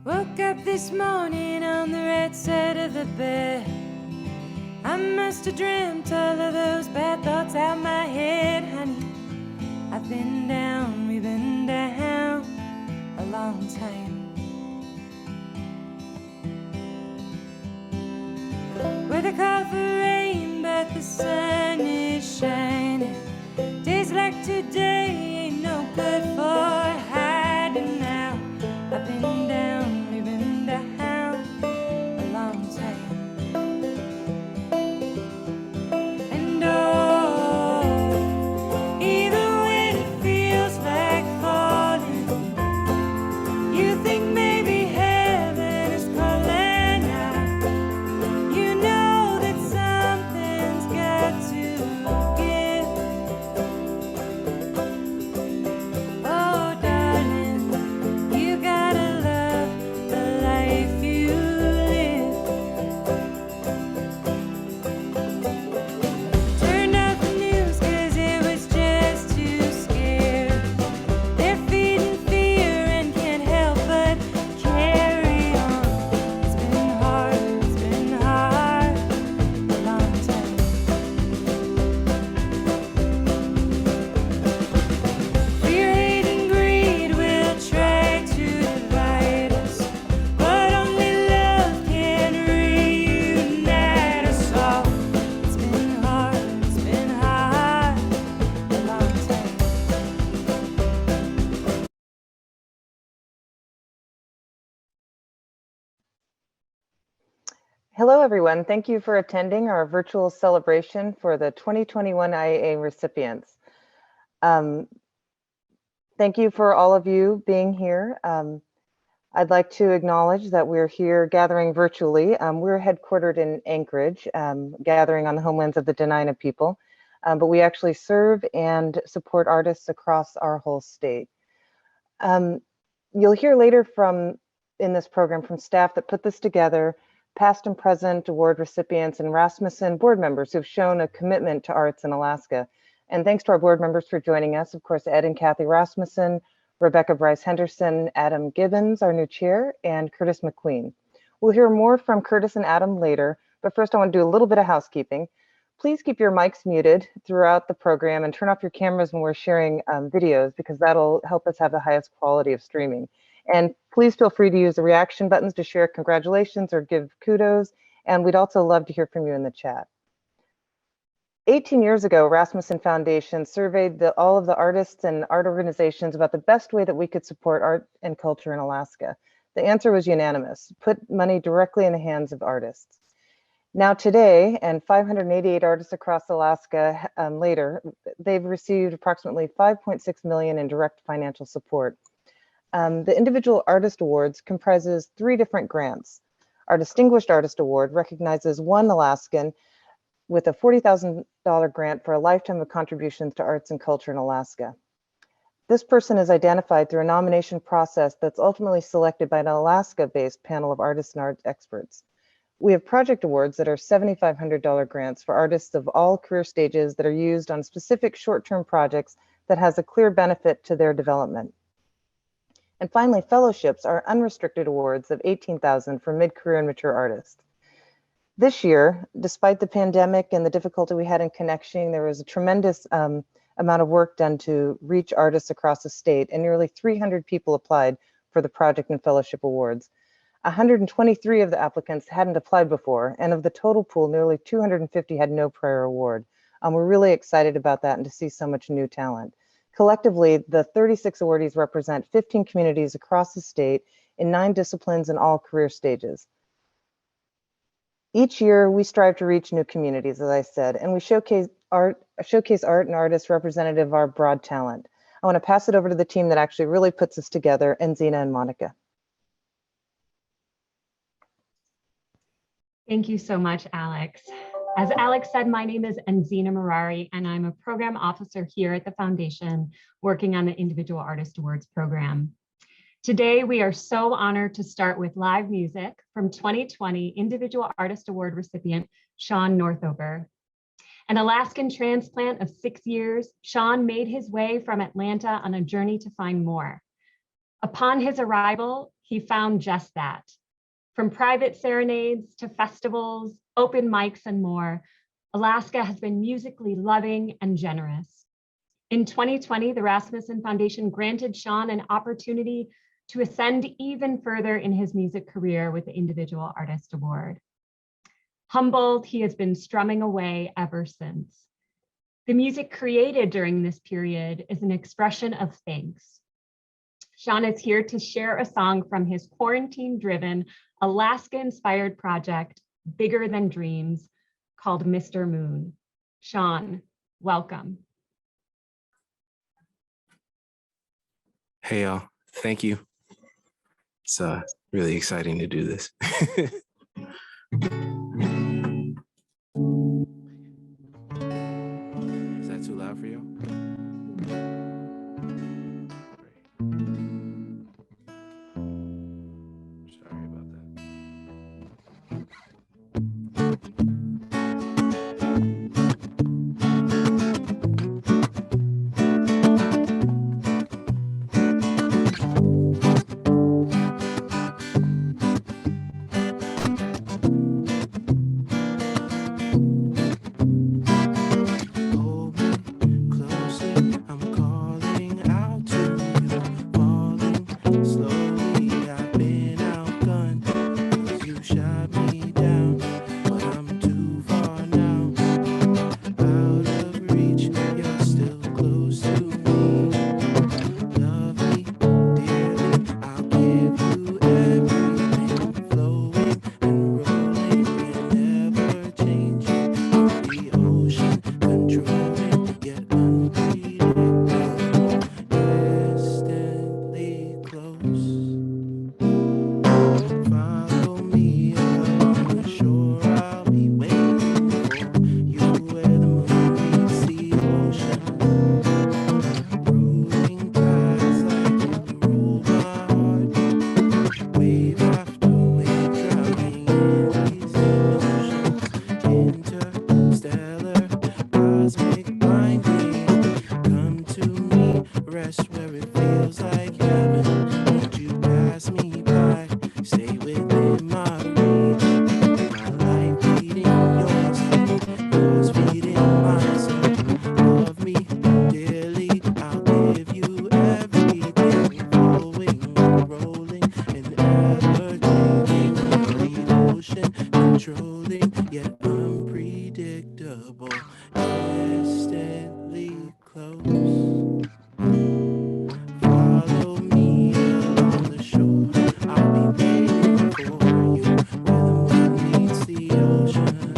Woke up this morning on the right side of the bed. I must have dreamt all of those bad thoughts out my head, honey. I've been down, we've been down a long time. Weather called for rain, but the sun is shining. Days like today ain't no good for hiding now. I've been down, we've been down a long time. And oh, either way it feels like falling. You think maybe heaven is calling out. You know that something's got to give. Oh, darling, you gotta love the life you live. Turned off the news 'cause it was just too scary. They're feeding fear and can't help but carry on. It's been hard a long time. Fear, hate, and greed will try to divide us, but only love can reunite us all. It's been hard a long time. Hello, everyone. Thank you for attending our virtual celebration for the 2021 IAA recipients. Thank you for all of you being here. I'd like to acknowledge that we're here gathering virtually. We're headquartered in Anchorage, gathering on the homelands of the Dena'ina people, but we actually serve and support artists across our whole state. You'll hear later in this program from staff that put this together, past and present award recipients and Rasmussen board members who've shown a commitment to arts in Alaska. And thanks to our board members for joining us. Of course, Ed and Kathy Rasmussen, Rebecca Bryce Henderson, Adam Gibbons, our new chair, and Curtis McQueen. We'll hear more from Curtis and Adam later, but first I want to do a little bit of housekeeping. Please keep your mics muted throughout the program and turn off your cameras when we're sharing videos, because that'll help us have the highest quality of streaming. And please feel free to use the reaction buttons to share congratulations or give kudos. And we'd also love to hear from you in the chat. 18 years ago, Rasmussen Foundation surveyed all of the artists and art organizations about the best way that we could support art and culture in Alaska. The answer was unanimous: put money directly in the hands of artists. Now today, and 588 artists across Alaska later, they've received approximately $5.6 million in direct financial support. The Individual Artist Awards comprises 3 different grants. Our Distinguished Artist Award recognizes one Alaskan with a $40,000 grant for a lifetime of contributions to arts and culture in Alaska. This person is identified through a nomination process that's ultimately selected by an Alaska-based panel of artists and art experts. We have project awards that are $7,500 grants for artists of all career stages that are used on specific short-term projects that has a clear benefit to their development. And finally, fellowships are unrestricted awards of $18,000 for mid-career and mature artists. This year, despite the pandemic and the difficulty we had in connecting, there was a tremendous amount of work done to reach artists across the state, and nearly 300 people applied for the project and fellowship awards. 123 of the applicants hadn't applied before, and of the total pool, nearly 250 had no prior award. We're really excited about that and to see so much new talent. Collectively, the 36 awardees represent 15 communities across the state in 9 disciplines in all career stages. Each year, we strive to reach new communities, as I said, and we showcase art and artists representative of our broad talent. I want to pass it over to the team that actually really puts this together, Enzina and Monica. Thank you so much, Alex. As Alex said, my name is Enzina Marari, and I'm a program officer here at the Foundation working on the Individual Artist Awards program. Today, we are so honored to start with live music from 2020 Individual Artist Award recipient, Sean Northover. An Alaskan transplant of 6 years, Sean made his way from Atlanta on a journey to find more. Upon his arrival, he found just that. From private serenades to festivals, open mics, and more, Alaska has been musically loving and generous. In 2020, the Rasmussen Foundation granted Sean an opportunity to ascend even further in his music career with the Individual Artist Award. Humbled, he has been strumming away ever since. The music created during this period is an expression of thanks. Sean is here to share a song from his quarantine-driven, Alaska-inspired project, Bigger Than Dreams, called Mr. Moon. Sean, welcome. Hey, y'all. Thank you. It's really exciting to do this. Is that too loud for you? Sorry about that. Hold me closely, I'm calling out to you, falling slowly. I've been outgunned, 'cause you shot me down, but I'm too far now, out of reach. You're still close to me. Love me dearly, I'll give you everything, flowing and rolling and never changing. The ocean controlling yet unpredictable, distantly close. Follow me along the shore, I'll be waiting for you where the moon meets the ocean. Rolling tides like you roll my heart, wave after wave, drowning in these emotions. Interstellar, cosmic binding, come to me, rest where it feels like heaven. Won't you pass me by, stay within my reach. My life feeding yours, yours feeding myself. Love me dearly, I'll give you everything, flowing and rolling and ever changing. The ocean controlling yet unpredictable, distantly close. Follow me along the shore, I'll be waiting for you where the moon meets the ocean.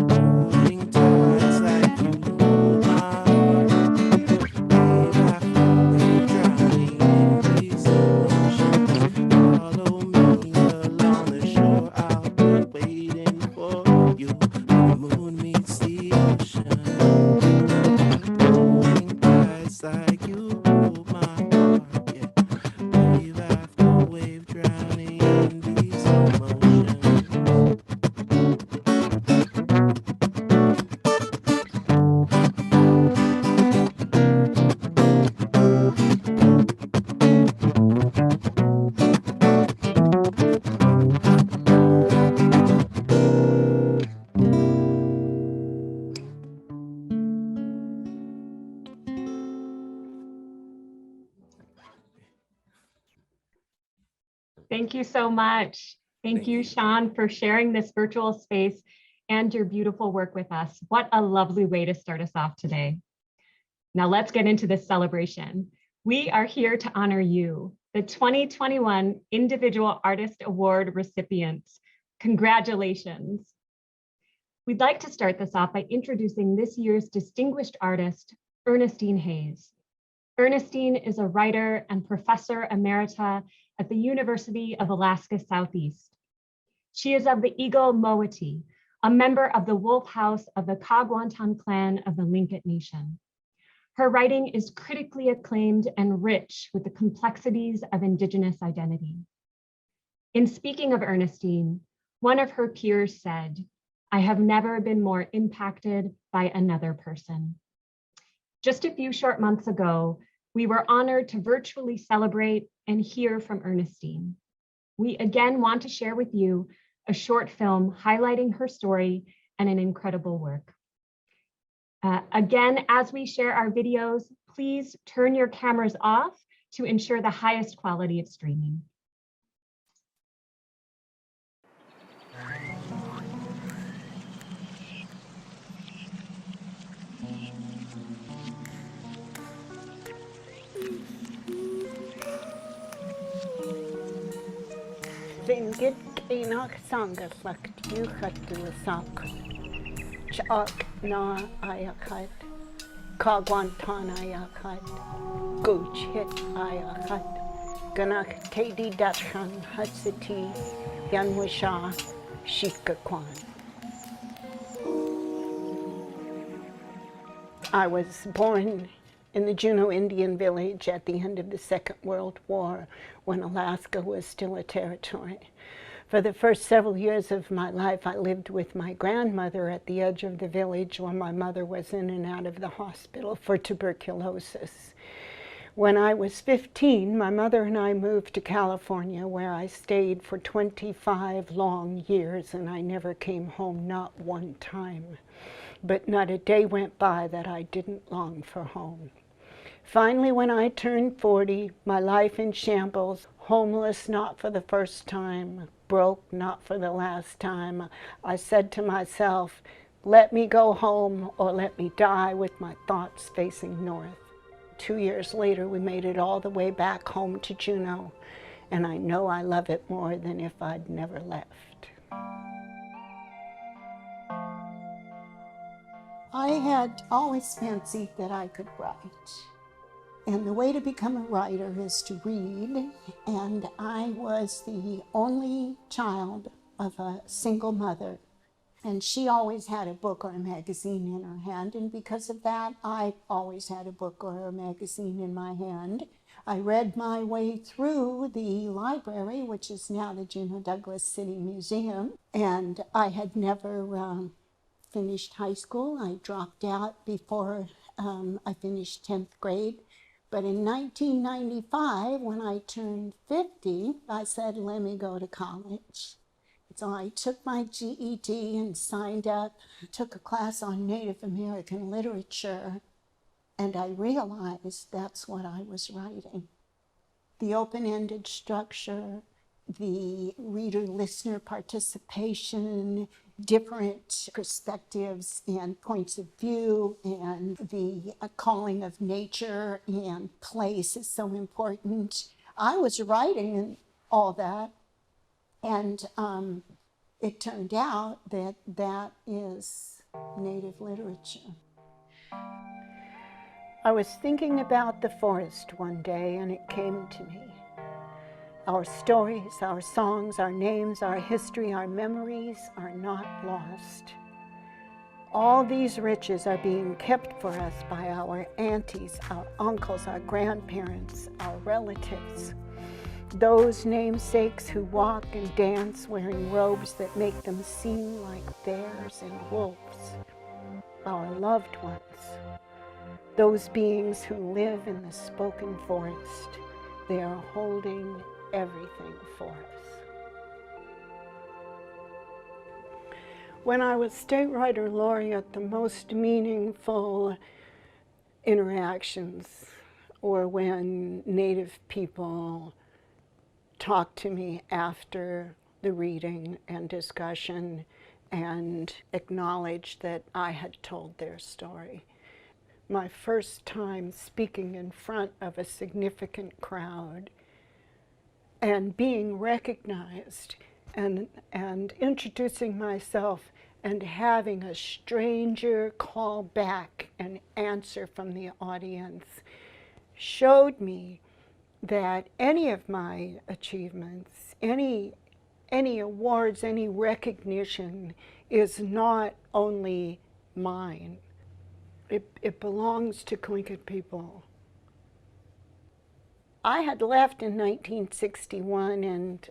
Rolling tides like you roll my heart, wave after wave, drowning in these emotions. Follow me along the shore, I'll be waiting for you where the moon meets the ocean. Rolling tides like you roll my heart, yeah. Wave after wave, drowning in these emotions. Thank you so much. Thank Thank you, you. Sean, for sharing this virtual space and your beautiful work with us. What a lovely way to start us off today. Now let's get into this celebration. We are here to honor you, the 2021 Individual Artist Award recipients. Congratulations. We'd like to start this off by introducing this year's distinguished artist, Ernestine Hayes. Ernestine is a writer and professor emerita at the University of Alaska Southeast. She is of the Eagle Moiety, a member of the Wolf House of the Kagwantan clan of the Tlingit Nation. Her writing is critically acclaimed and rich with the complexities of Indigenous identity. In speaking of Ernestine, one of her peers said, "I have never been more impacted by another person." Just a few short months ago, We were honored to virtually celebrate and hear from Ernestine. We again want to share with you a short film highlighting her story and an incredible work. Again, as we share our videos, please turn your cameras off to ensure the highest quality of streaming. Zingit kinach sangaslak yuchat sak. Chak na ayakat. Kagwantan ayakat. Gooch hit ayakat. Ganak tedi datshan hatsiti yanwisha shikakwan. I was born in the Juneau Indian Village at the end of the Second World War, when Alaska was still a territory. For the first several years of my life, I lived with my grandmother at the edge of the village while my mother was in and out of the hospital for tuberculosis. When I was 15, my mother and I moved to California, where I stayed for 25 long years, and I never came home, not one time. But not a day went by that I didn't long for home. Finally, when I turned 40, my life in shambles, homeless not for the first time, broke not for the last time, I said to myself, let me go home or let me die with my thoughts facing north. 2 years later, we made it all the way back home to Juneau, and I know I love it more than if I'd never left. I had always fancied that I could write. And the way to become a writer is to read. And I was the only child of a single mother. And she always had a book or a magazine in her hand. And because of that, I always had a book or a magazine in my hand. I read my way through the library, which is now the Juneau Douglas City Museum. And I had never finished high school. I dropped out before I finished 10th grade. But in 1995, when I turned 50, I said, let me go to college. So I took my GED and signed up, took a class on Native American literature, and I realized that's what I was writing. The open-ended structure, the reader-listener participation, different perspectives and points of view, and the calling of nature and place is so important. I was writing all that, and it turned out that that is Native literature. I was thinking about the forest one day, and it came to me. Our stories, our songs, our names, our history, our memories are not lost. All these riches are being kept for us by our aunties, our uncles, our grandparents, our relatives. Those namesakes who walk and dance wearing robes that make them seem like bears and wolves. Our loved ones. Those beings who live in the spoken forest. They are holding everything for us. When I was State Writer Laureate, the most meaningful interactions were when Native people talked to me after the reading and discussion and acknowledged that I had told their story. My first time speaking in front of a significant crowd and being recognized and introducing myself and having a stranger call back an answer from the audience showed me that any of my achievements, any awards, any recognition is not only mine. It belongs to Tlingit people. I had left in 1961, and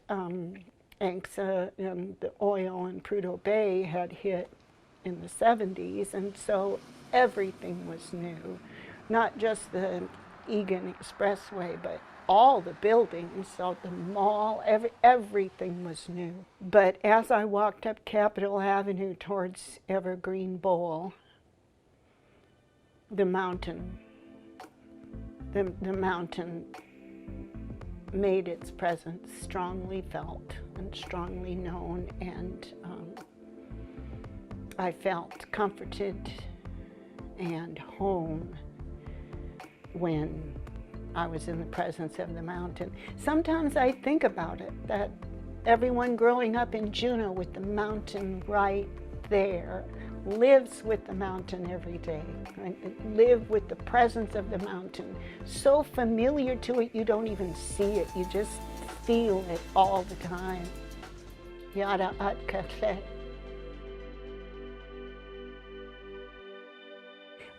ANCSA and the oil in Prudhoe Bay had hit in the 70s, and so everything was new. Not just the Egan Expressway, but all the buildings, so the mall, everything was new. But as I walked up Capitol Avenue towards Evergreen Bowl, the mountain made its presence strongly felt and strongly known, and I felt comforted and home when I was in the presence of the mountain. Sometimes I think about it, that everyone growing up in Juneau with the mountain right there lives with the mountain every day, right? Live with the presence of the mountain. So familiar to it, you don't even see it. You just feel it all the time. Yada at Cafe.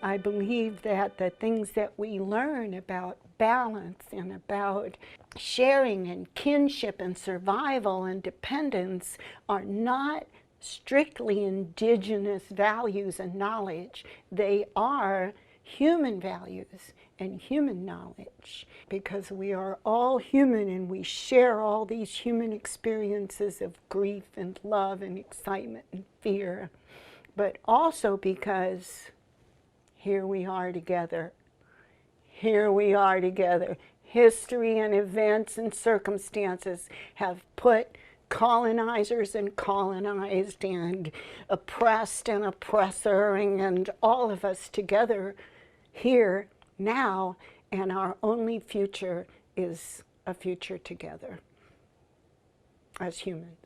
I believe that the things that we learn about balance and about sharing and kinship and survival and dependence are not strictly indigenous values and knowledge. They are human values and human knowledge, because we are all human and we share all these human experiences of grief and love and excitement and fear, but also because here we are together. Here we are together. History and events and circumstances have put colonizers and colonized and oppressed and oppressor and all of us together here now, and our only future is a future together as humans.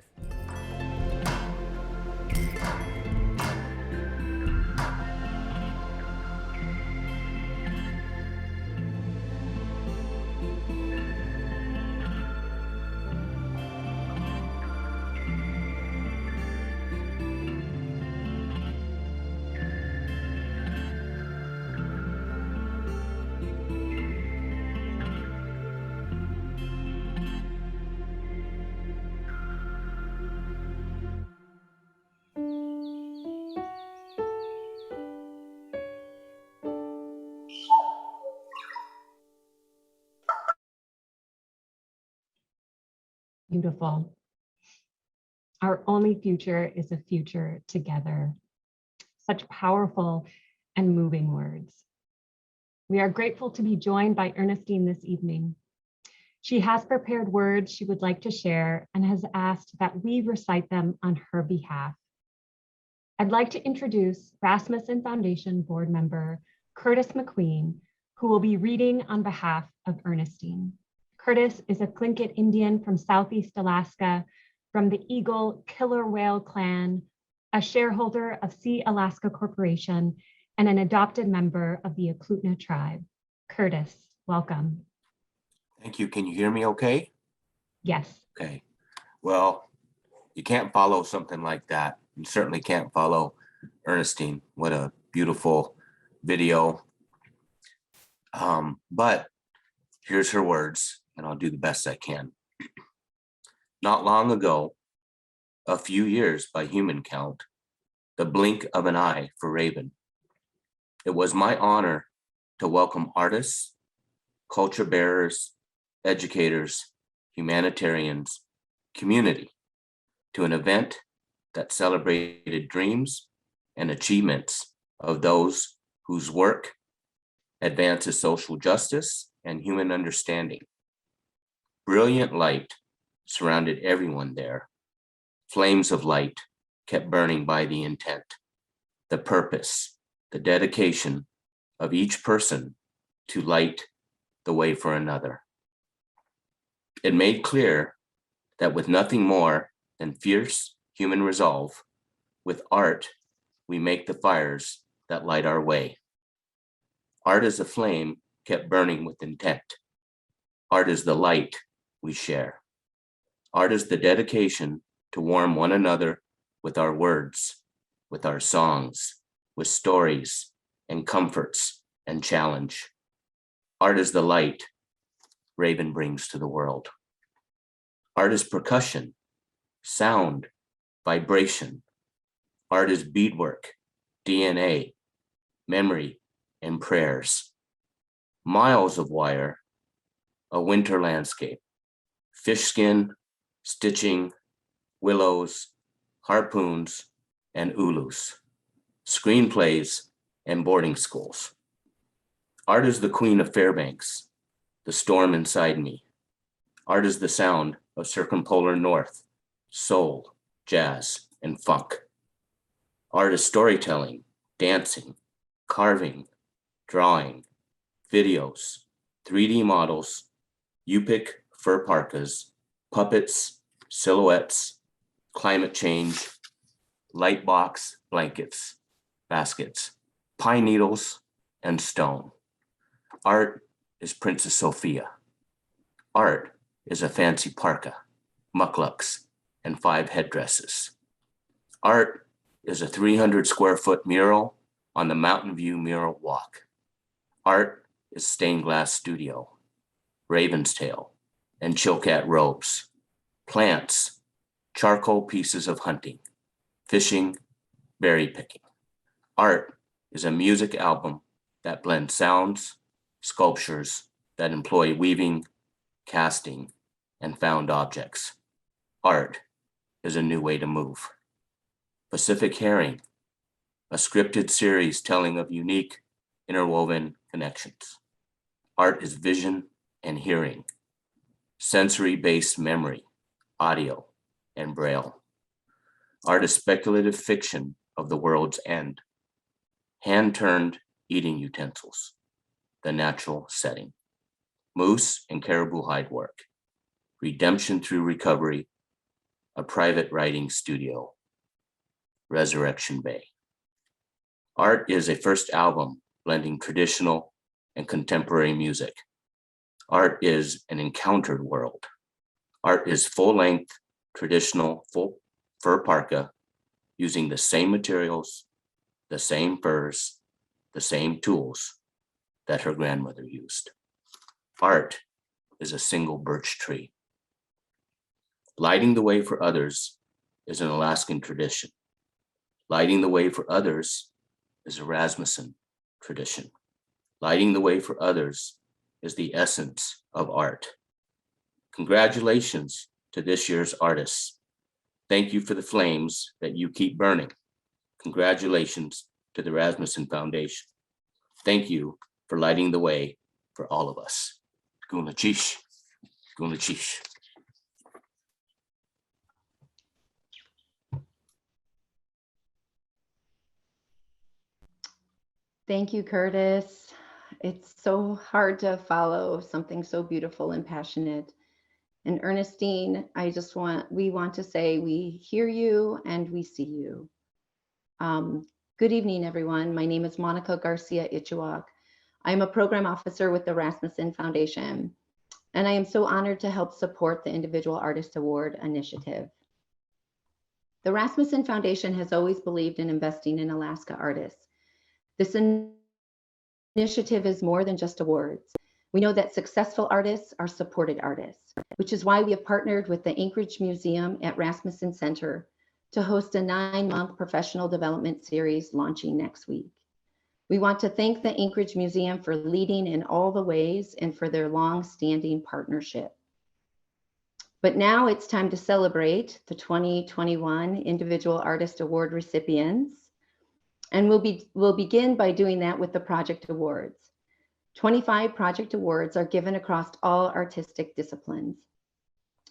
Beautiful. Our only future is a future together. Such powerful and moving words. We are grateful to be joined by Ernestine this evening. She has prepared words she would like to share and has asked that we recite them on her behalf. I'd like to introduce Rasmussen Foundation board member Curtis McQueen, who will be reading on behalf of Ernestine. Curtis is a Tlingit Indian from Southeast Alaska, from the Eagle Killer Whale Clan, a shareholder of Sea Alaska Corporation, and an adopted member of the Eklutna tribe. Curtis, welcome. Thank you. Can you hear me okay? Yes. Okay. Well, you can't follow something like that. You certainly can't follow Ernestine. What a beautiful video. But here's her words, and I'll do the best I can. Not long ago, a few years by human count, the blink of an eye for Raven, it was my honor to welcome artists, culture bearers, educators, humanitarians, community to an event that celebrated dreams and achievements of those whose work advances social justice and human understanding. Brilliant light surrounded everyone there. Flames of light kept burning by the intent, the purpose, the dedication of each person to light the way for another. It made clear that with nothing more than fierce human resolve, with art, we make the fires that light our way. Art as a flame kept burning with intent. Art is the light we share. Art is the dedication to warm one another with our words, with our songs, with stories and comforts and challenge. Art is the light Raven brings to the world. Art is percussion, sound, vibration. Art is beadwork, DNA, memory, and prayers. miles of wire, a winter landscape, fish skin, stitching, willows, harpoons, and ulus, screenplays, and boarding schools. Art is the queen of Fairbanks, the storm inside me. Art is the sound of circumpolar north, soul, jazz, and funk. Art is storytelling, dancing, carving, drawing, videos, 3D models, Yupik fur parkas, puppets, silhouettes, climate change, light box blankets, baskets, pine needles, and stone. Art is Princess Sophia. Art is a fancy parka, mukluks, and 5 headdresses. Art is a 300 square foot mural on the Mountain View Mural Walk. Art is stained glass studio, raven's tail, and chilcat robes, plants, charcoal pieces of hunting, fishing, berry picking. Art is a music album that blends sounds, sculptures that employ weaving, casting, and found objects. Art is a new way to move. Pacific Herring, a scripted series telling of unique, interwoven connections. Art is vision and hearing, sensory-based memory, audio, and braille. Art is speculative fiction of the world's end, hand-turned eating utensils, the natural setting, moose and caribou hide work, redemption through recovery, a private writing studio, Resurrection Bay. Art is a first album blending traditional and contemporary music. Art is an encountered world. Art is full-length, traditional full fur parka using the same materials, the same furs, the same tools that her grandmother used. Art is a single birch tree. Lighting the way for others is an Alaskan tradition. Lighting the way for others is a Rasmussen tradition. Lighting the way for others is the essence of art. Congratulations to this year's artists. Thank you for the flames that you keep burning. Congratulations to the Rasmussen Foundation. Thank you for lighting the way for all of us. Gulachish, Gulachish. Thank you, Curtis. It's so hard to follow something so beautiful and passionate. And Ernestine, we want to say we hear you and we see you. Good evening, everyone. My name is Monica Garcia Ichuak. I'm a program officer with the Rasmussen Foundation, and I am so honored to help support the Individual Artist Award initiative. The Rasmussen Foundation has always believed in investing in Alaska artists. This initiative is more than just awards. We know that successful artists are supported artists, which is why we have partnered with the Anchorage Museum at Rasmussen Center to host a 9-month professional development series launching next week. We want to thank the Anchorage Museum for leading in all the ways and for their long-standing partnership. But now it's time to celebrate the 2021 Individual Artist Award recipients. And we'll begin by doing that with the Project Awards. 25 Project Awards are given across all artistic disciplines,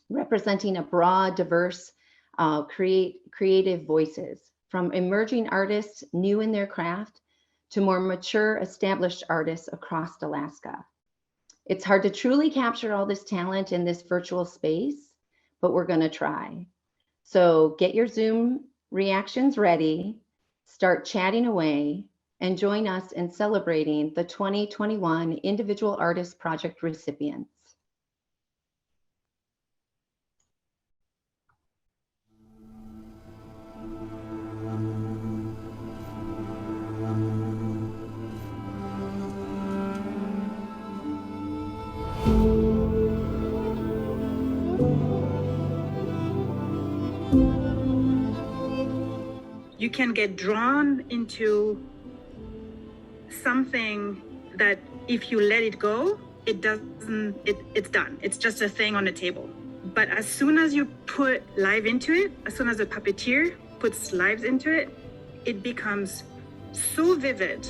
representing a broad, diverse, creative voices, from emerging artists new in their craft to more mature, established artists across Alaska. It's hard to truly capture all this talent in this virtual space, but we're gonna try. So get your Zoom reactions ready, start chatting away, and join us in celebrating the 2021 Individual Artist Project recipients. You can get drawn into something that if you let it go, it doesn't, it's done. It's just a thing on the table. But as soon as you put life into it, as soon as the puppeteer puts lives into it, it becomes so vivid.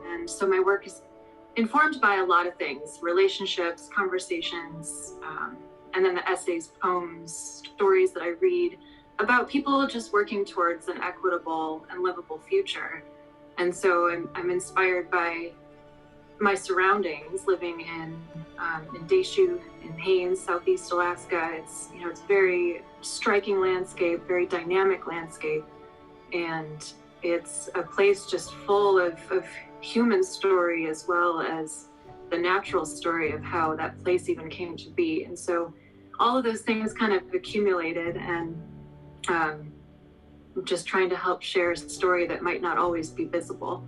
And so my work is informed by a lot of things: relationships, conversations, and then the essays, poems, stories that I read about people just working towards an equitable and livable future. And so I'm inspired by my surroundings, living in Deschutes, in Haines, Southeast Alaska. It's very striking landscape, very dynamic landscape. And it's a place just full of human story, as well as the natural story of how that place even came to be. And so all of those things kind of accumulated, and just trying to help share a story that might not always be visible.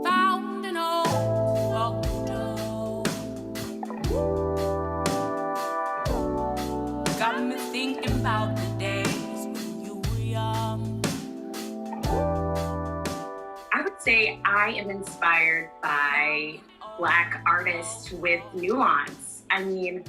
Found an old photo. Got me thinking about the days when you were young. I would say I am inspired by Black artists with nuance. I mean,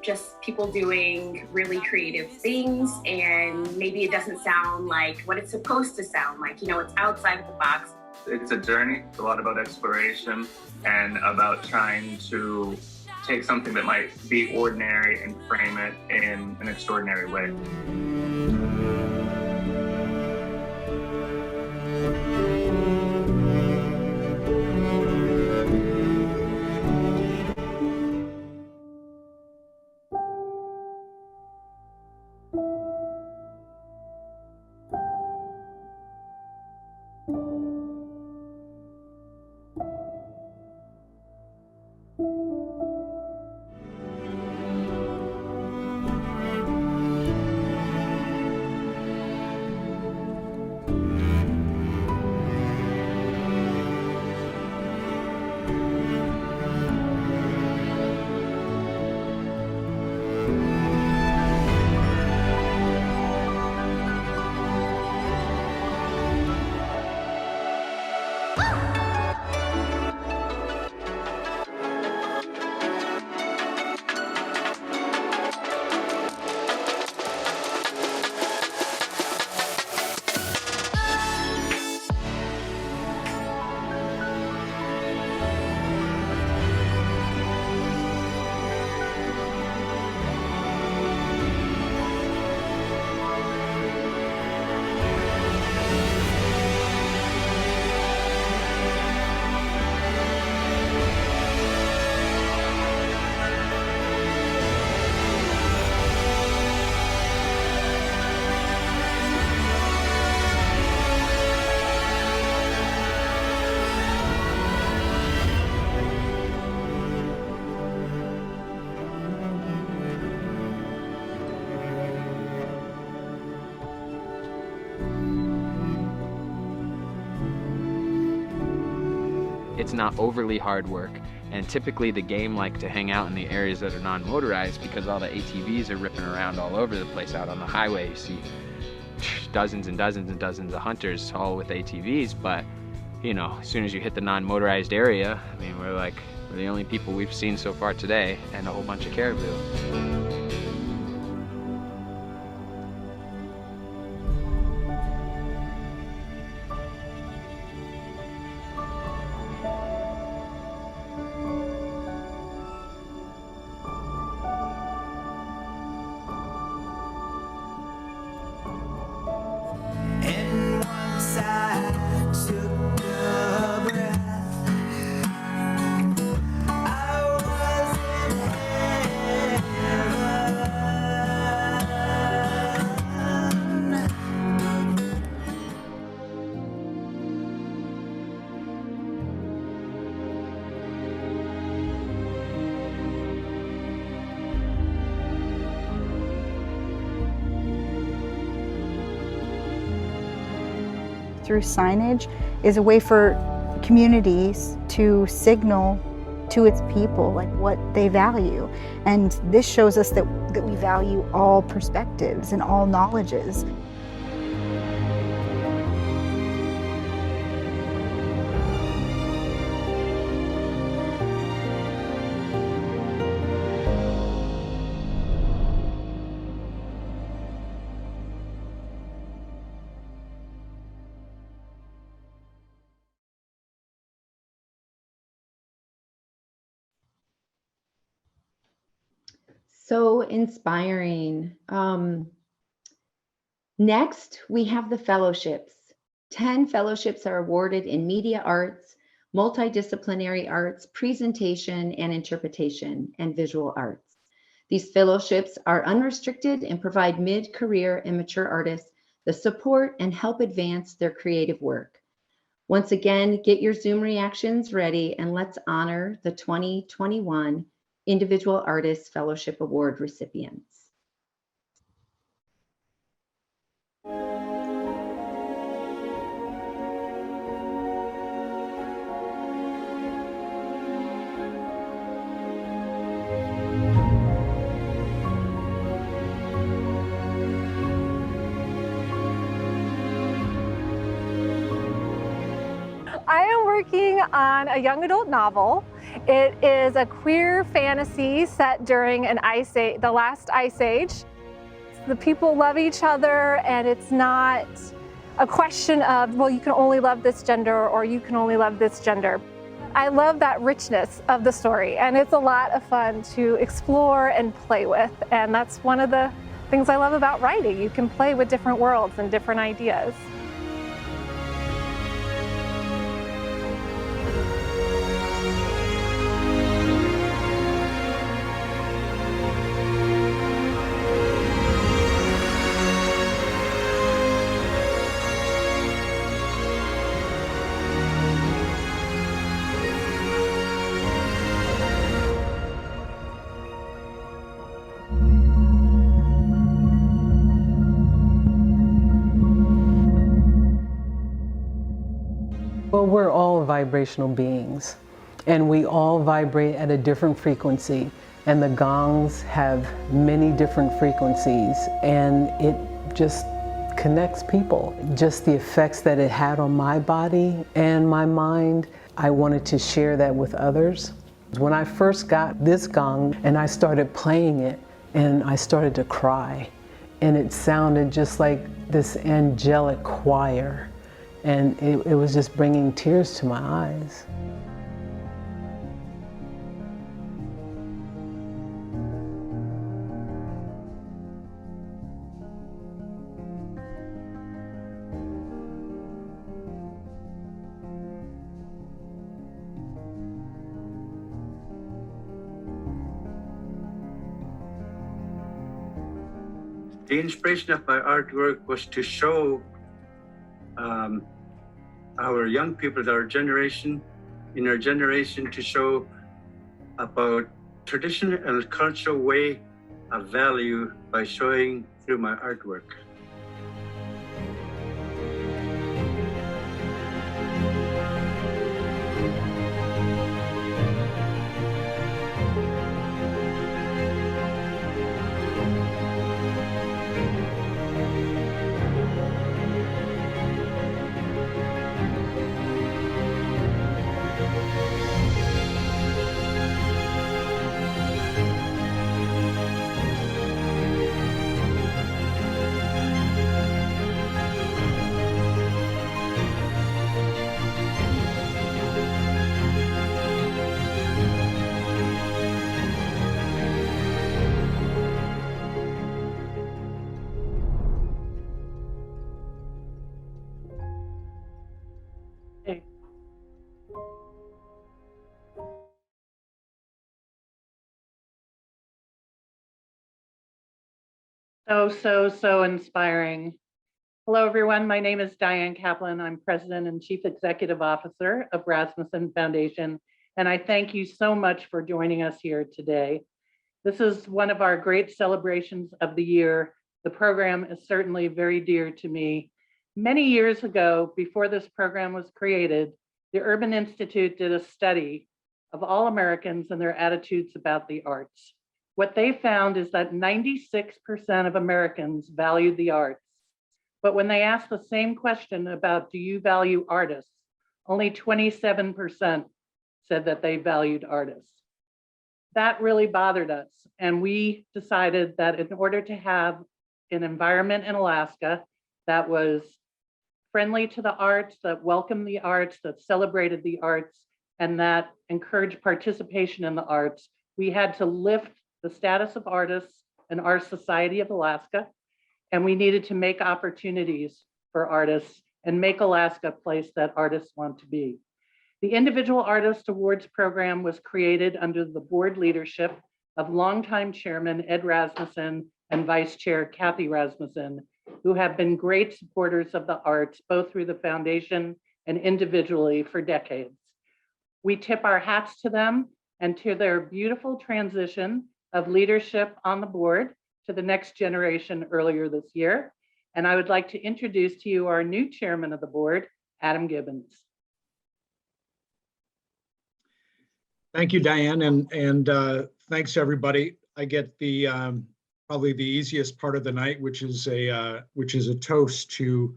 just people doing really creative things, and maybe it doesn't sound like what it's supposed to sound like. It's outside of the box. It's a journey. It's a lot about exploration and about trying to take something that might be ordinary and frame it in an extraordinary way. it's not overly hard work. And typically the game like to hang out in the areas that are non-motorized because all the ATVs are ripping around all over the place out on the highway. You see dozens and dozens and dozens of hunters all with ATVs, but you know, as soon as you hit the non-motorized area, I mean, we're the only people we've seen so far today, and a whole bunch of caribou. Through signage is a way for communities to signal to its people like what they value. And this shows us that we value all perspectives and all knowledges. So inspiring. Next, we have the fellowships. 10 fellowships are awarded in media arts, multidisciplinary arts, presentation and interpretation, and visual arts. These fellowships are unrestricted and provide mid-career and mature artists the support and help advance their creative work. Once again, get your Zoom reactions ready and let's honor the 2021 Individual Artists Fellowship Award recipients. I am working on a young adult novel. It is a queer fantasy set during an ice age, the last ice age. The people love each other, and it's not a question of, well, you can only love this gender or you can only love this gender. I love that richness of the story, and it's a lot of fun to explore and play with. And that's one of the things I love about writing. You can play with different worlds and different ideas. Well, we're all vibrational beings, and we all vibrate at a different frequency, and the gongs have many different frequencies, and it just connects people. Just the effects that it had on my body and my mind, I wanted to share that with others. When I first got this gong and I started playing it, and I started to cry, and it sounded just like this angelic choir. And it was just bringing tears to my eyes. The inspiration of my artwork was to show our young people, our generation, in our generation, to show about traditional and cultural way of value by showing through my artwork. So inspiring. Hello, everyone. My name is Diane Kaplan. I'm President and Chief Executive Officer of Rasmussen Foundation, and I thank you so much for joining us here today. This is one of our great celebrations of the year. The program is certainly very dear to me. Many years ago, before this program was created, the Urban Institute did a study of all Americans and their attitudes about the arts. What they found is that 96% of Americans valued the arts. But when they asked the same question about, do you value artists? Only 27% said that they valued artists. That really bothered us. And we decided that in order to have an environment in Alaska that was friendly to the arts, that welcomed the arts, that celebrated the arts, and that encouraged participation in the arts, we had to lift the status of artists in our Society of Alaska, and we needed to make opportunities for artists and make Alaska a place that artists want to be. The Individual Artist Awards program was created under the board leadership of longtime Chairman Ed Rasmussen and Vice Chair Kathy Rasmussen, who have been great supporters of the arts, both through the foundation and individually for decades. We tip our hats to them and to their beautiful transition of leadership on the board to the next generation earlier this year. And I would like to introduce to you our new chairman of the board, Adam Gibbons. Thank you, Diane, and thanks everybody. I get the probably the easiest part of the night, which is a toast to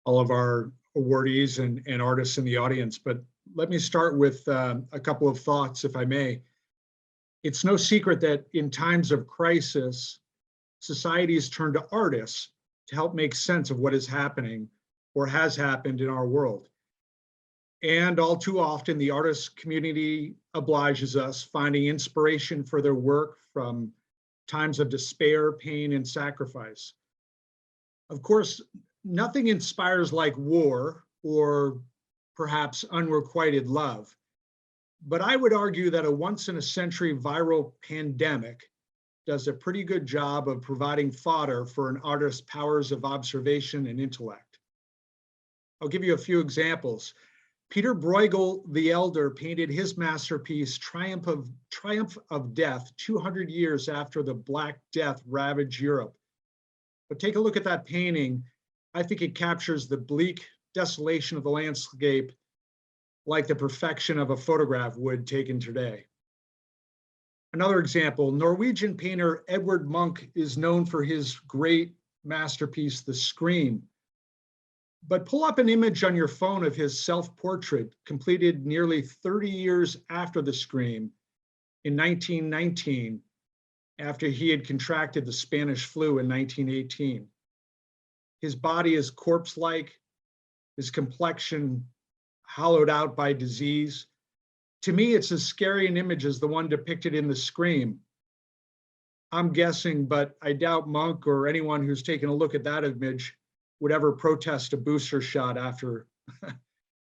all of our awardees and artists in the audience. But let me start with a couple of thoughts, if I may. It's no secret that in times of crisis, societies turn to artists to help make sense of what is happening or has happened in our world. And all too often, the artist community obliges us, finding inspiration for their work from times of despair, pain, and sacrifice. Of course, nothing inspires like war or perhaps unrequited love. But I would argue that a once-in-a-century viral pandemic does a pretty good job of providing fodder for an artist's powers of observation and intellect. I'll give you a few examples. Peter Bruegel the Elder painted his masterpiece, Triumph of Death, 200 years after the Black Death ravaged Europe. But take a look at that painting. I think it captures the bleak desolation of the landscape like the perfection of a photograph would taken today. Another example, Norwegian painter Edvard Munch is known for his great masterpiece, The Scream. But pull up an image on your phone of his self-portrait completed nearly 30 years after The Scream in 1919, after he had contracted the Spanish flu in 1918. His body is corpse-like, his complexion hollowed out by disease. To me, it's as scary an image as the one depicted in The Scream. I'm guessing, but I doubt Munch or anyone who's taken a look at that image would ever protest a booster shot after,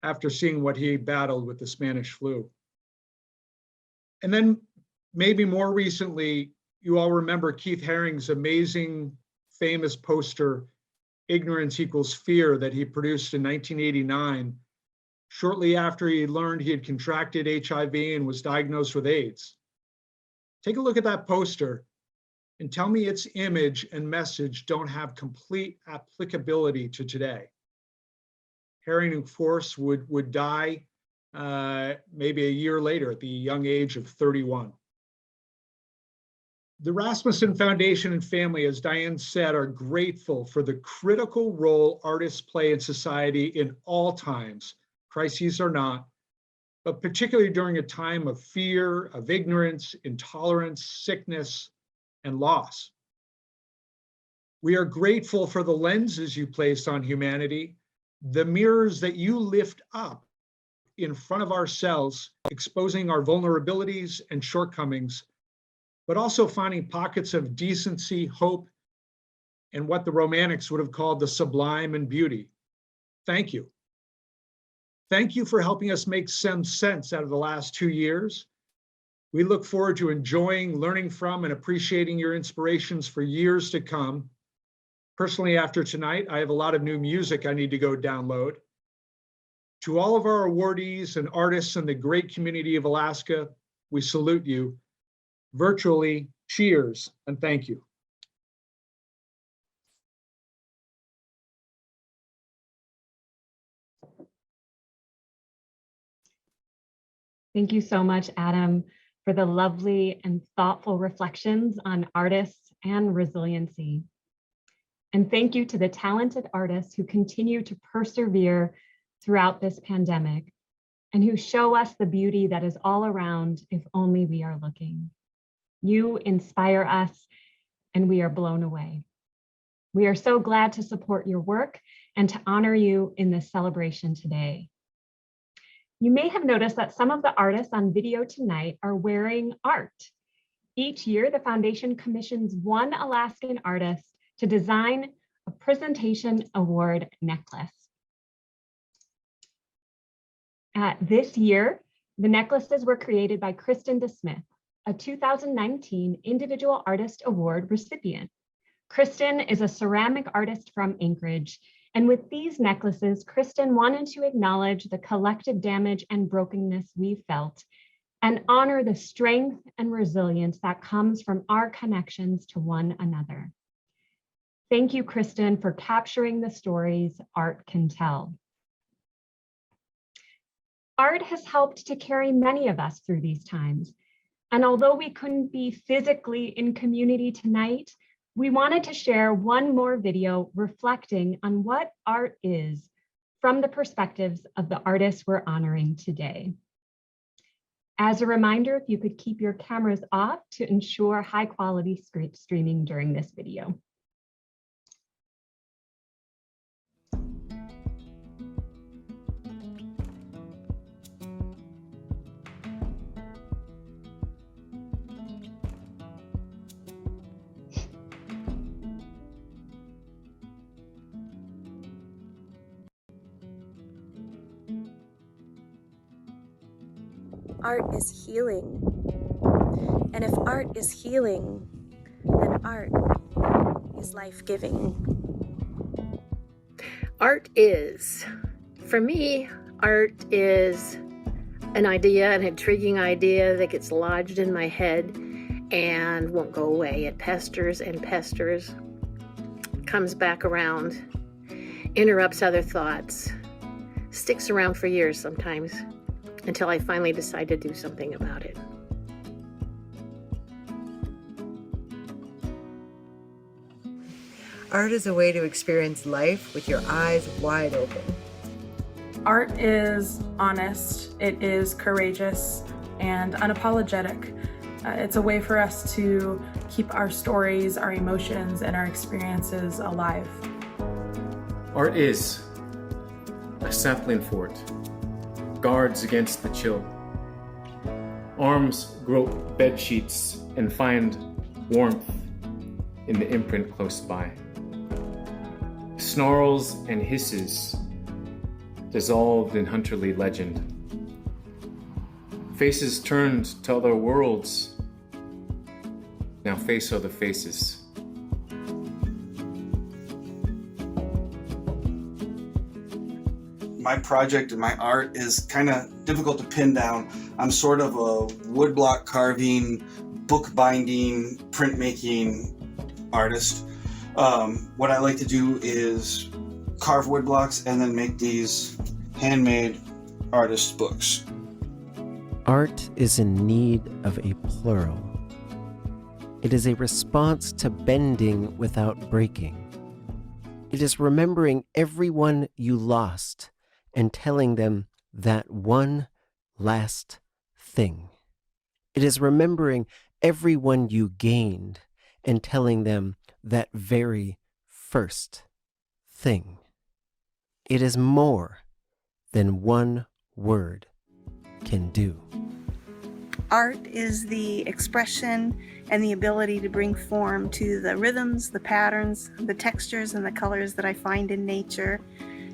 after seeing what he battled with the Spanish flu. And then maybe more recently, you all remember Keith Haring's amazing, famous poster, Ignorance Equals Fear, that he produced in 1989, shortly after he learned he had contracted HIV and was diagnosed with AIDS. Take a look at that poster and tell me its image and message don't have complete applicability to today. Haring, of course, would die maybe a year later at the young age of 31. The Rasmussen Foundation and family, as Diane said, are grateful for the critical role artists play in society in all times, crises or not, but particularly during a time of fear, of ignorance, intolerance, sickness, and loss. We are grateful for the lenses you place on humanity, the mirrors that you lift up in front of ourselves, exposing our vulnerabilities and shortcomings, but also finding pockets of decency, hope, and what the Romantics would have called the sublime and beauty. Thank you. Thank you for helping us make some sense out of the last 2 years. We look forward to enjoying, learning from, and appreciating your inspirations for years to come. Personally, after tonight, I have a lot of new music I need to go download. To all of our awardees and artists in the great community of Alaska, we salute you. Virtually, cheers and thank you. Thank you so much, Adam, for the lovely and thoughtful reflections on artists and resiliency. And thank you to the talented artists who continue to persevere throughout this pandemic and who show us the beauty that is all around if only we are looking. You inspire us and we are blown away. We are so glad to support your work and to honor you in this celebration today. You may have noticed that some of the artists on video tonight are wearing art. Each year, the Foundation commissions one Alaskan artist to design a presentation award necklace. This year, the necklaces were created by Kristen DeSmith, a 2019 Individual Artist Award recipient. Kristen is a ceramic artist from Anchorage, and with these necklaces, Kristen wanted to acknowledge the collective damage and brokenness we felt and honor the strength and resilience that comes from our connections to one another. Thank you, Kristen, for capturing the stories art can tell. Art has helped to carry many of us through these times. And although we couldn't be physically in community tonight, we wanted to share one more video reflecting on what art is from the perspectives of the artists we're honoring today. As a reminder, if you could keep your cameras off to ensure high quality streaming during this video. Art is healing. And if art is healing, then art is life-giving. Art is, for me, art is an idea, an intriguing idea that gets lodged in my head and won't go away. It pesters and pesters, comes back around, interrupts other thoughts, sticks around for years sometimes, until I finally decide to do something about it. Art is a way to experience life with your eyes wide open. Art is honest, it is courageous and unapologetic. It's a way for us to keep our stories, our emotions, and our experiences alive. Art is a sapling fort, guards against the chill. Arms grope bed sheets and find warmth in the imprint close by. Snarls and hisses dissolved in hunterly legend. Faces turned to other worlds, now face other faces. My project and my art is kind of difficult to pin down. I'm sort of a woodblock carving, book binding, printmaking artist. What I like to do is carve woodblocks and then make these handmade artist books. Art is in need of a plural. It is a response to bending without breaking. It is remembering everyone you lost and telling them that one last thing. It is remembering everyone you gained and telling them that very first thing. It is more than one word can do. Art is the expression and the ability to bring form to the rhythms, the patterns, the textures, and the colors that I find in nature.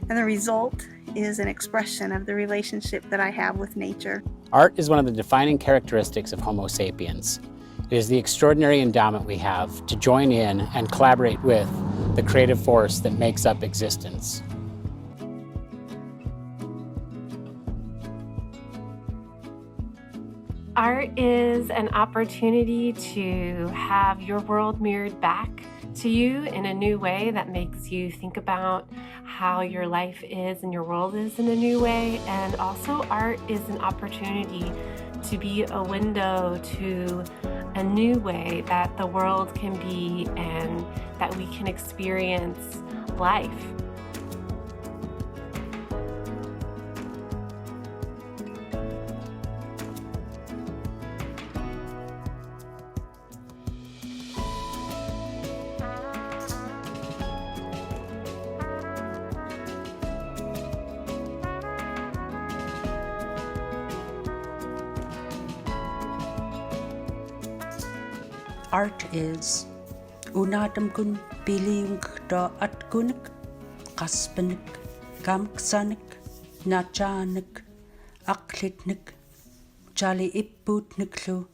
And the result is an expression of the relationship that I have with nature. Art is one of the defining characteristics of Homo sapiens. It is the extraordinary endowment we have to join in and collaborate with the creative force that makes up existence. Art is an opportunity to have your world mirrored back to you in a new way that makes you think about how your life is and your world is in a new way. And also, art is an opportunity to be a window to a new way that the world can be and that we can experience life. Art is unadamkun biliung da atkunik, kaspanik, kamksanik, nachanik, aklitnik, jali iputniklu.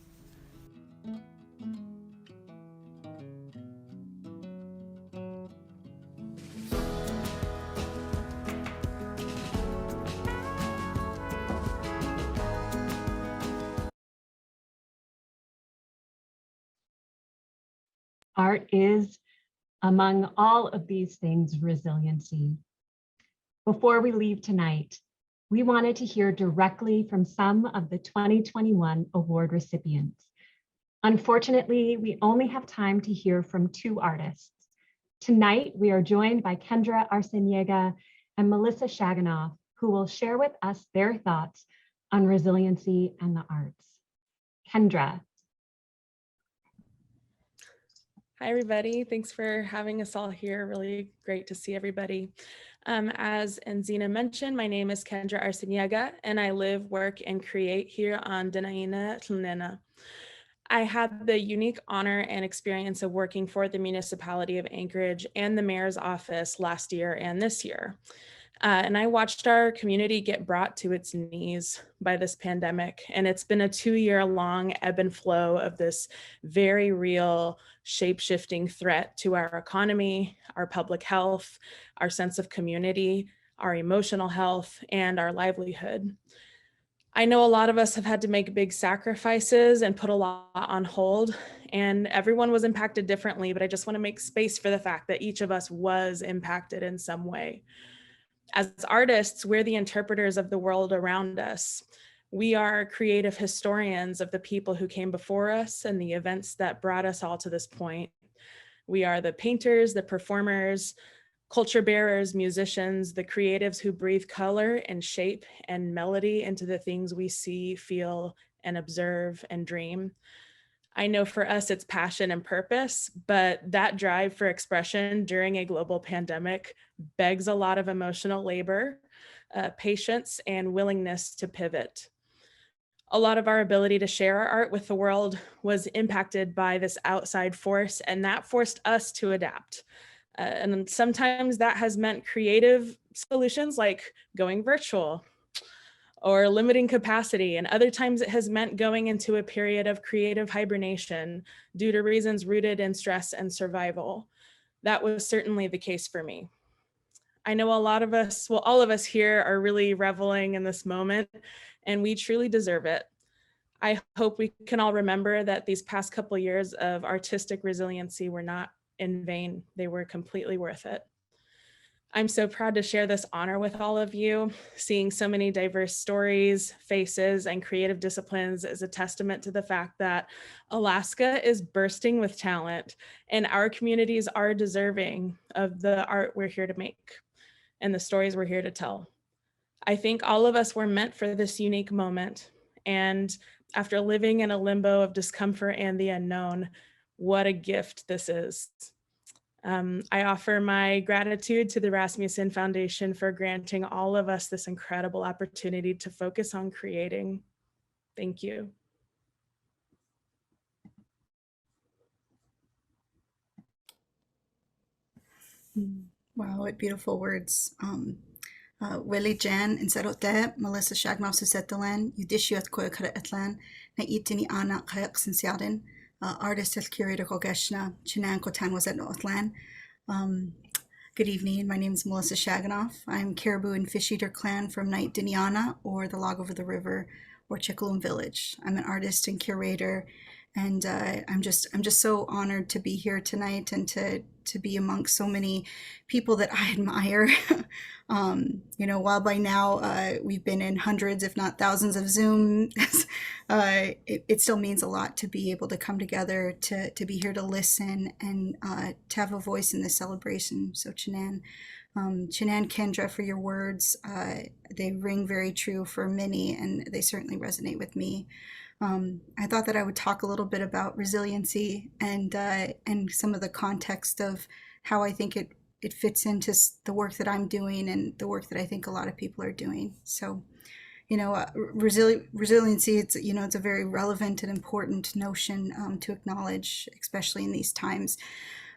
Art is, among all of these things, resiliency. Before we leave tonight, we wanted to hear directly from some of the 2021 award recipients. Unfortunately, we only have time to hear from 2 artists. Tonight, we are joined by Kendra Arciniega and Melissa Shaganoff, who will share with us their thoughts on resiliency and the arts. Kendra. Hi, everybody. Thanks for having us all here. Really great to see everybody. As Enzina mentioned, my name is Kendra Arciniega, and I live, work, and create here on Dena'ina Tl'nena. I had the unique honor and experience of working for the municipality of Anchorage and the mayor's office last year and this year. And I watched our community get brought to its knees by this pandemic. And it's been a 2-year-long ebb and flow of this very real shape-shifting threat to our economy, our public health, our sense of community, our emotional health, and our livelihood. I know a lot of us have had to make big sacrifices and put a lot on hold, and everyone was impacted differently, but I just want to make space for the fact that each of us was impacted in some way. As artists, we're the interpreters of the world around us. We are creative historians of the people who came before us and the events that brought us all to this point. We are the painters, the performers, culture bearers, musicians, the creatives who breathe color and shape and melody into the things we see, feel, and observe and dream. I know for us it's passion and purpose, but that drive for expression during a global pandemic begs a lot of emotional labor, patience, and willingness to pivot. A lot of our ability to share our art with the world was impacted by this outside force, and that forced us to adapt. And sometimes that has meant creative solutions like going virtual or limiting capacity. And other times it has meant going into a period of creative hibernation due to reasons rooted in stress and survival. That was certainly the case for me. I know a lot of us, well, all of us here are really reveling in this moment, and we truly deserve it. I hope we can all remember that these past couple of years of artistic resiliency were not in vain. They were completely worth it. I'm so proud to share this honor with all of you. Seeing so many diverse stories, faces, and creative disciplines is a testament to the fact that Alaska is bursting with talent, and our communities are deserving of the art we're here to make and the stories we're here to tell. I think all of us were meant for this unique moment, and after living in a limbo of discomfort and the unknown, what a gift this is. I offer my gratitude to the Rasmussen Foundation for granting all of us this incredible opportunity to focus on creating. Thank you. Wow, what beautiful words. Willie Jan in Sarote, Melissa Shaganoff Susetalan, Yudishiat Koyakara Etlan, Naitini Ana Kayak Sinsiaden, artist at curator Kogeshna, Chinan Kotan was at Otlan. Good evening. My name is Melissa Shaganoff. I'm Caribou and Fish Eater Clan from Night Diniana, or the Log Over the River, or Chickalum Village. I'm an artist and curator, and I'm just so honored to be here tonight and to be amongst so many people that I admire. You know, while by now we've been in hundreds, if not thousands, of Zoom, it still means a lot to be able to come together, to be here to listen, and to have a voice in this celebration. So Chinan, Kendra, for your words, they ring very true for many, and they certainly resonate with me. I thought that I would talk a little bit about resiliency and some of the context of how I think it fits into the work that I'm doing and the work that I think a lot of people are doing. So, you know, resiliency, it's a very relevant and important notion to acknowledge, especially in these times.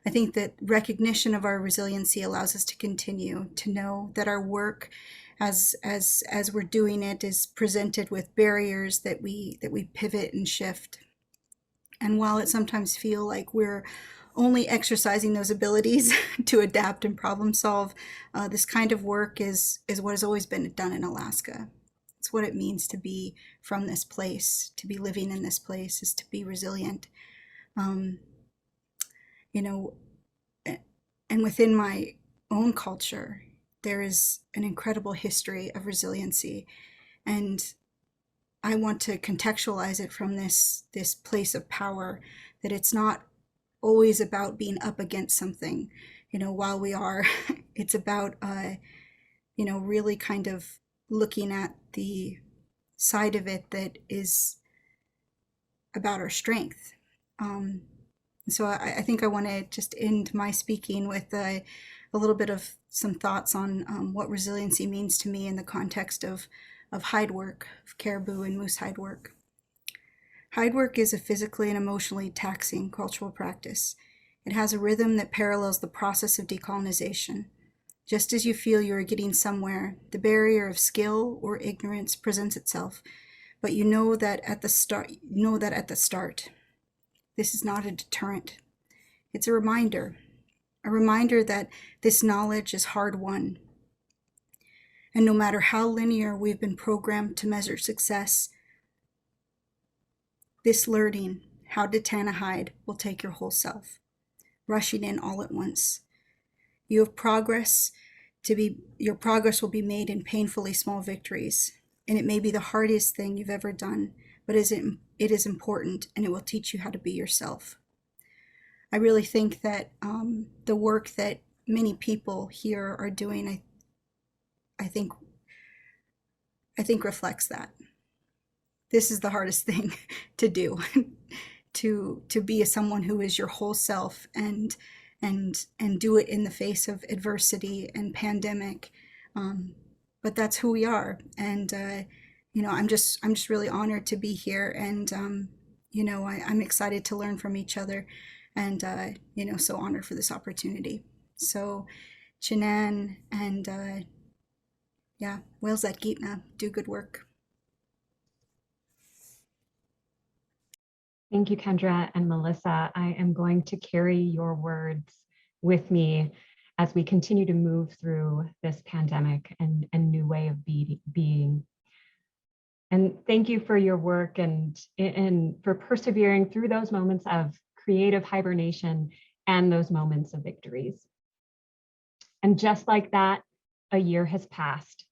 I think that recognition of our resiliency allows us to continue to know that our work as we're doing it is presented with barriers that we pivot and shift. And while it sometimes feel like we're only exercising those abilities to adapt and problem solve, this kind of work is what has always been done in Alaska. It's what it means to be from this place, to be living in this place, is to be resilient. You know, and within my own culture, there is an incredible history of resiliency, and I want to contextualize it from this place of power, that it's not always about being up against something. You know, while we are, it's about you know, really kind of looking at the side of it that is about our strength. So I think I want to just end my speaking with a little bit of some thoughts on what resiliency means to me in the context of hide work, of caribou and moose hide work. Hide work is a physically and emotionally taxing cultural practice. It has a rhythm that parallels the process of decolonization. Just as you feel you are getting somewhere, the barrier of skill or ignorance presents itself, but you know that at the start. This is not a deterrent. It's a reminder that this knowledge is hard won. And no matter how linear we've been programmed to measure success, this learning how to tan a hide will take your whole self, rushing in all at once. Your progress will be made in painfully small victories, and it may be the hardest thing you've ever done, but it is important, and it will teach you how to be yourself. I really think that the work that many people here are doing, I think reflects that. This is the hardest thing to do, to be someone who is your whole self and do it in the face of adversity and pandemic. But that's who we are, and you know, I'm just really honored to be here, and you know, I'm excited to learn from each other, and you know, so honored for this opportunity. So, Chinan and yeah, Whales at Gitna, do good work. Thank you, Kendra and Melissa. I am going to carry your words with me as we continue to move through this pandemic and new way of being. And thank you for your work and for persevering through those moments of creative hibernation and those moments of victories. And just like that, a year has passed.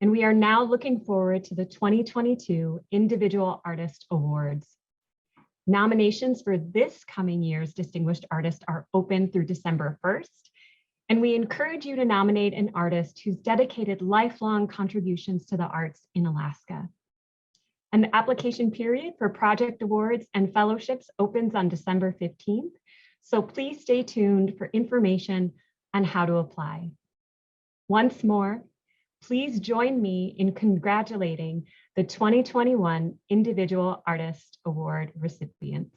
And we are now looking forward to the 2022 Individual Artist Awards. Nominations for this coming year's Distinguished Artist are open through December 1st. And we encourage you to nominate an artist who's dedicated lifelong contributions to the arts in Alaska. An application period for project awards and fellowships opens on December 15th. So please stay tuned for information on how to apply. Once more, please join me in congratulating the 2021 Individual Artist Award recipients.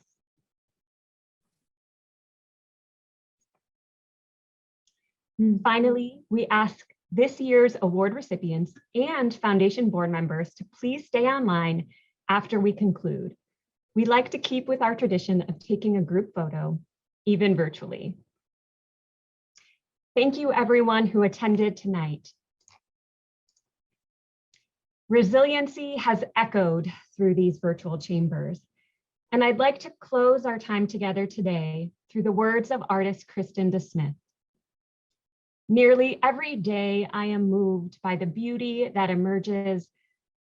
Finally, we ask this year's award recipients and foundation board members to please stay online after we conclude. We like to keep with our tradition of taking a group photo, even virtually. Thank you everyone who attended tonight. Resiliency has echoed through these virtual chambers, and I'd like to close our time together today through the words of artist Kristen DeSmith. Nearly every day, I am moved by the beauty that emerges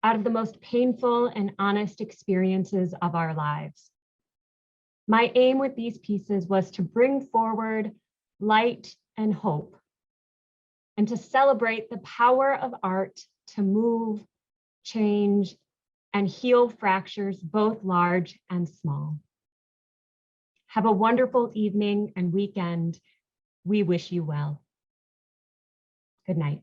out of the most painful and honest experiences of our lives. My aim with these pieces was to bring forward light and hope, and to celebrate the power of art to move, change, and heal fractures, both large and small. Have a wonderful evening and weekend. We wish you well. Good night.